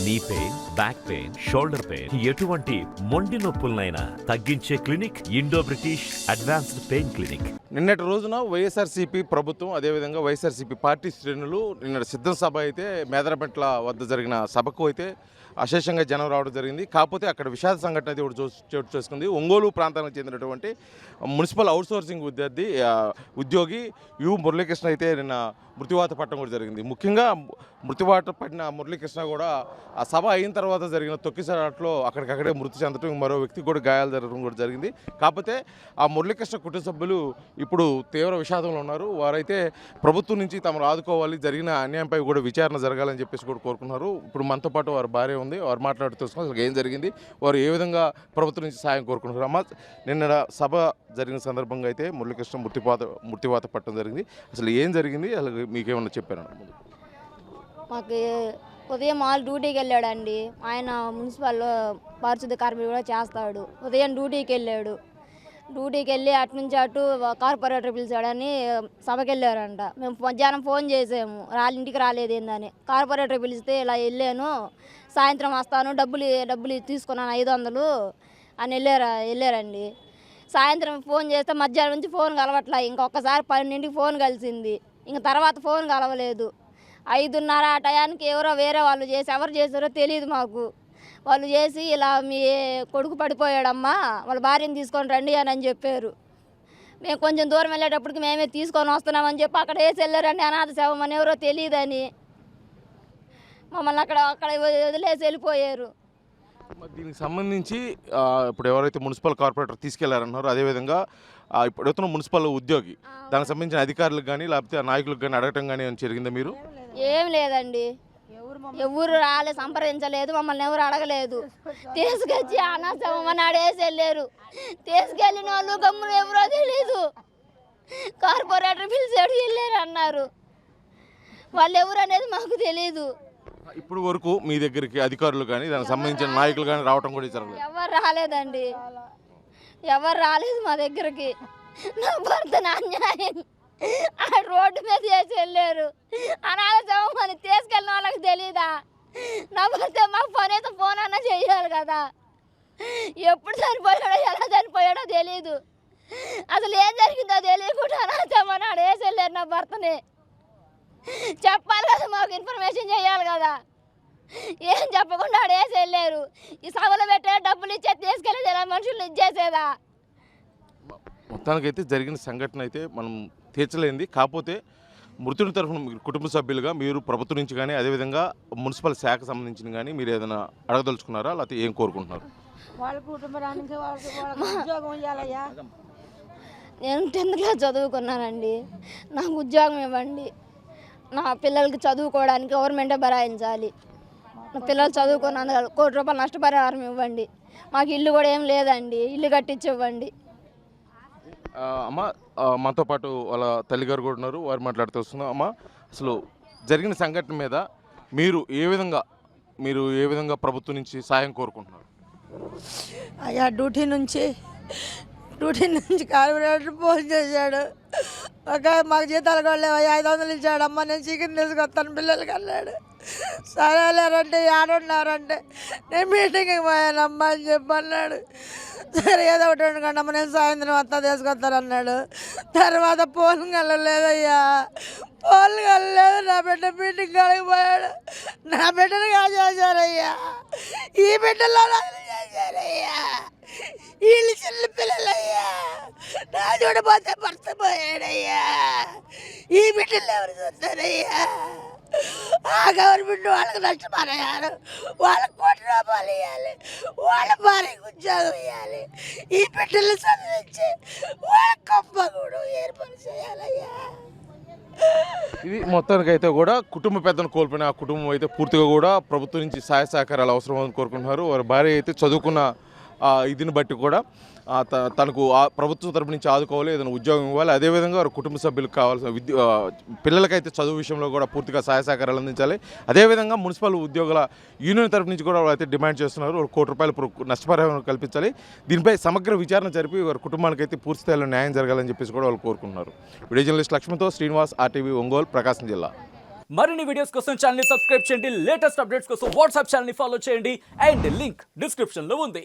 Knee pain, back pain, shoulder pain, ఎటువంటి మొండి నొప్పులనైనా తగ్గించే clinic Indo British advanced pain clinic. నిన్నటి రోజున వైఎస్ఆర్సీపీ ప్రభుత్వం అదేవిధంగా వైఎస్ఆర్సీపీ పార్టీ శ్రేణులు నిన్నటి సిద్ధం సభ అయితే మేదరమెట్ల వద్ద జరిగిన సభకు అయితే అశేషంగా జనం రావడం జరిగింది. కాకపోతే అక్కడ విషాద సంఘటన అయితే చోటు చేసుకుంది. ఒంగోలు ప్రాంతానికి చెందినటువంటి మున్సిపల్ అవుట్సోర్సింగ్ ఉద్యోగి యు మురళీకృష్ణ అయితే నిన్న మృత్యువాత పట్టడం కూడా జరిగింది. ముఖ్యంగా మృత్యువాత పడిన మురళీకృష్ణ కూడా ఆ సభ అయిన తర్వాత జరిగిన తొక్కిసలాట్లో అక్కడికక్కడే మృతి చెందడం, మరో వ్యక్తికి కూడా గాయాలు జరగడం కూడా జరిగింది. కాకపోతే ఆ మురళీకృష్ణ కుటుంబ సభ్యులు ఇప్పుడు తీవ్ర విషాదంలో ఉన్నారు. వారైతే ప్రభుత్వం నుంచి తమను ఆదుకోవాలి, జరిగిన అన్యాయంపై కూడా విచారణ జరగాలని చెప్పేసి కూడా కోరుకున్నారు. ఇప్పుడు మనతో పాటు వారి భార్య ఉంది, వారు మాట్లాడుతూ అసలు ఏం జరిగింది, వారు ఏ విధంగా ప్రభుత్వం నుంచి సాయం కోరుకుంటున్నారు. అమ్మ, నిన్న సభ జరిగిన సందర్భంగా అయితే మురళీకృష్ణ మృత్యువాత పట్టడం జరిగింది. అసలు ఏం జరిగింది, అసలు మీకేమన్నా చెప్పారన్న? మాకు ఉదయం డ్యూటీకి వెళ్ళాడండి. ఆయన మున్సిపల్ పారిశుద్ధ కార్మికుడు కూడా చేస్తాడు. ఉదయం డ్యూటీకి వెళ్ళాడు. డ్యూటీకి వెళ్ళి అటు నుంచి అటు కార్పొరేటర్ పిలిచాడని సభకి వెళ్ళారంట. మేము మధ్యాహ్నం ఫోన్ చేసాము, ఇంటికి రాలేదు ఏందని. కార్పొరేటర్ పిలిస్తే ఇలా వెళ్ళాను, సాయంత్రం వస్తాను, డబ్బులు తీసుకున్నాను 500 అని వెళ్ళారండి. సాయంత్రం ఫోన్ చేస్తే మధ్యాహ్నం నుంచి ఫోన్ కలవట్లే. ఇంకొకసారి 12ంటికి ఫోన్ కలిసింది. ఇంక తర్వాత ఫోన్ కలవలేదు. 5:30 ఆ టయానికి వేరే వాళ్ళు చేసి, ఎవరు చేశారో తెలియదు మాకు. వాళ్ళు చేసి ఇలా మీ కొడుకు పడిపోయాడమ్మా, వాళ్ళ భార్యను తీసుకొని రండి అని చెప్పారు. మేము కొంచెం దూరం వెళ్ళేటప్పటికి మేమే తీసుకొని వస్తున్నామని చెప్పి అక్కడ వేసి వెళ్ళారండి. అనాథ శవం అని ఎవరో తెలియదని మమ్మల్ని అక్కడ వదిలేసి వెళ్ళిపోయారు. దీనికి సంబంధించి ఇప్పుడు ఎవరైతే మున్సిపల్ కార్పొరేటర్ తీసుకెళ్లారన్నారో, అదేవిధంగా ఇప్పుడు ఎత్తున మున్సిపల్ ఉద్యోగి, దానికి సంబంధించిన అధికారులకు కానీ లేకపోతే నాయకులకు కానీ అడగటం కానీ ఏమైనా జరిగిందా? మీరు ఏం లేదండి, ఎవరు రాలే, సంప్రదించలేదు, మమ్మల్ని ఎవరు అడగలేదు. తీసుకొచ్చి అనాథమని ఆడేసి వెళ్ళారు. తీసుకెళ్ళిన వాళ్ళు గమ్ములు ఎవరో తెలీదు. కార్పొరేటర్ పిలిచాడు, వెళ్ళారు అన్నారు. వాళ్ళు ఎవరు అనేది మాకు తెలీదు. ఇప్పుడు వరకు మీ దగ్గరికి అధికారులు కానీ దానికి సంబంధించిన నాయకులు కానీ రావటం కూడా జరగలేదు? ఎవరు రాలేదండి, ఎవరు రాలేదు మా దగ్గరికి. నా భర్తను అన్యాయం రోడ్డు మీద చేసి వెళ్ళారు. అనాథం అని తీసుకెళ్ళిన వాళ్ళకి తెలీదా? నా భర్త మాకు పనితో ఫోన్ అన్నా చెయ్యాలి కదా. ఎప్పుడు చనిపోయాడో ఎలా చనిపోయాడో తెలీదు. అసలు ఏం జరిగిందో తెలియకుండా అనాథం అని ఆడేసి వెళ్ళారు నా భర్తని. చెప్పాలి కదా, మాకు ఇన్ఫర్మేషన్ చేయాలి కదా. ఏం చెప్పకుండా ఆడేసి వెళ్ళారు. ఈ సభలో పెట్టే డబ్బులు ఇచ్చే తీసుకెళ్ళేది ఎలా మనుషులు ఇచ్చేసేదా? మొత్తానికైతే జరిగిన సంఘటన అయితే మనం తీర్చలేంది. కాకపోతే మృతుడి తరఫున కుటుంబ సభ్యులుగా మీరు ప్రభుత్వం నుంచి కానీ అదేవిధంగా మున్సిపల్ శాఖ సంబంధించిన కానీ మీరు ఏదైనా అడగదలుచుకున్నారా, లేకపోతే ఏం కోరుకుంటున్నారు? నేను 10th క్లాస్ చదువుకున్నానండి, నాకు ఉద్యోగం ఇవ్వండి. నా పిల్లలకి చదువుకోవడానికి గవర్నమెంటే భరాయించాలి. నా పిల్లలు చదువుకున్నందుకు ₹1 కోటి నష్టపరిహారం ఇవ్వండి. మాకు ఇల్లు కూడా ఏం లేదండి, ఇల్లు కట్టించి ఇవ్వండి. అమ్మ, మాతో పాటు వాళ్ళ తల్లిగారు కూడా ఉన్నారు, వారు మాట్లాడుతూ వస్తున్నాం. అమ్మ, అసలు జరిగిన సంఘటన మీద మీరు ఏ విధంగా ప్రభుత్వం నుంచి సాయం కోరుకుంటున్నారు? అయ్యా, డ్యూటీ నుంచి కార్పొరేటర్ ఫోన్ చేశాడు. మాకు జీతాలు కూడా లేవు, 500 ఇచ్చాడు. అమ్మ, నేను చికెన్ తీసుకొస్తాను పిల్లలకి అన్నాడు. సరేలేరంటే ఏడున్నారంటే నేను మీటింగ్కి పోయానమ్మా అని చెప్పి అన్నాడు. సరే, ఏదో ఒకటి వండుకోండి అమ్మ, నేను సాయంత్రం వస్తా తీసుకొస్తానన్నాడు. తర్వాత ఫోన్ కలలేదయ్యా, ఫోన్ కలలేదు. నా బిడ్డ మీటింగ్ కాడికి పోయాడు. నా బిడ్డను చేశారయ్యా, ఈ బిడ్డలో చేశారయ్యా. వీళ్ళు చిన్న పిల్లలయ్యా, నా చూడపోతే భర్త పోయాడయ్యా. ఈ బిడ్డలు ఎవరు చూస్తారయ్యా? ఆ గవర్నమెంట్ వాళ్ళకి నష్టపరిహారం, వాళ్ళకి ₹1 కోటి ఇవ్వాలి, వాళ్ళ భార్యకు ఉద్యోగం ఇవ్వాలి, ఈ బిడ్డలు చదివించి వాళ్ళ కంపగూడు ఏర్పాటు చేయాలయ్యా. ఇది మొత్తానికైతే కూడా కుటుంబ పెద్దను కోల్పోయిన ఆ కుటుంబం అయితే పూర్తిగా కూడా ప్రభుత్వం నుంచి సహాయ సహకారాలు అవసరమని కోరుకుంటున్నారు. వారి భార్య అయితే చదువుకున్న ఇదిని బట్టి కూడా తనకు ప్రభుత్వం తరపు నుంచి ఆదుకోవాలి, ఏదైనా ఉద్యోగం ఇవ్వాలి. అదేవిధంగా వారి కుటుంబ సభ్యులకు కావాల్సిన పిల్లలకైతే చదువు విషయంలో కూడా పూర్తిగా సహాయ సహకారాలు అందించాలి. అదేవిధంగా మున్సిపల్ ఉద్యోగుల యూనియన్ తరపు నుంచి కూడా వాళ్ళు అయితే డిమాండ్ చేస్తున్నారు, ₹1 కోటి నష్టపరిహారం కల్పించాలి. దీనిపై సమగ్ర విచారణ జరిపి వారి కుటుంబానికి అయితే పూర్తి స్థాయిలో న్యాయం జరగాలని చెప్పేసి కూడా వాళ్ళు కోరుకుంటున్నారు. వీడియో జర్నలిస్ట్ లక్ష్మణ్తో శ్రీనివాస్, RTV ఒంగోలు, ప్రకాశం జిల్లా. మరిన్ని వీడియోస్ కోసం ఛానల్ ని సబ్స్క్రైబ్ చేయండి, లేటెస్ట్ అప్డేట్స్ కోసం వాట్సాప్ ఛానల్ ని ఫాలో చేయండి అండ్ లింక్ డిస్క్రిప్షన్ లో ఉంది.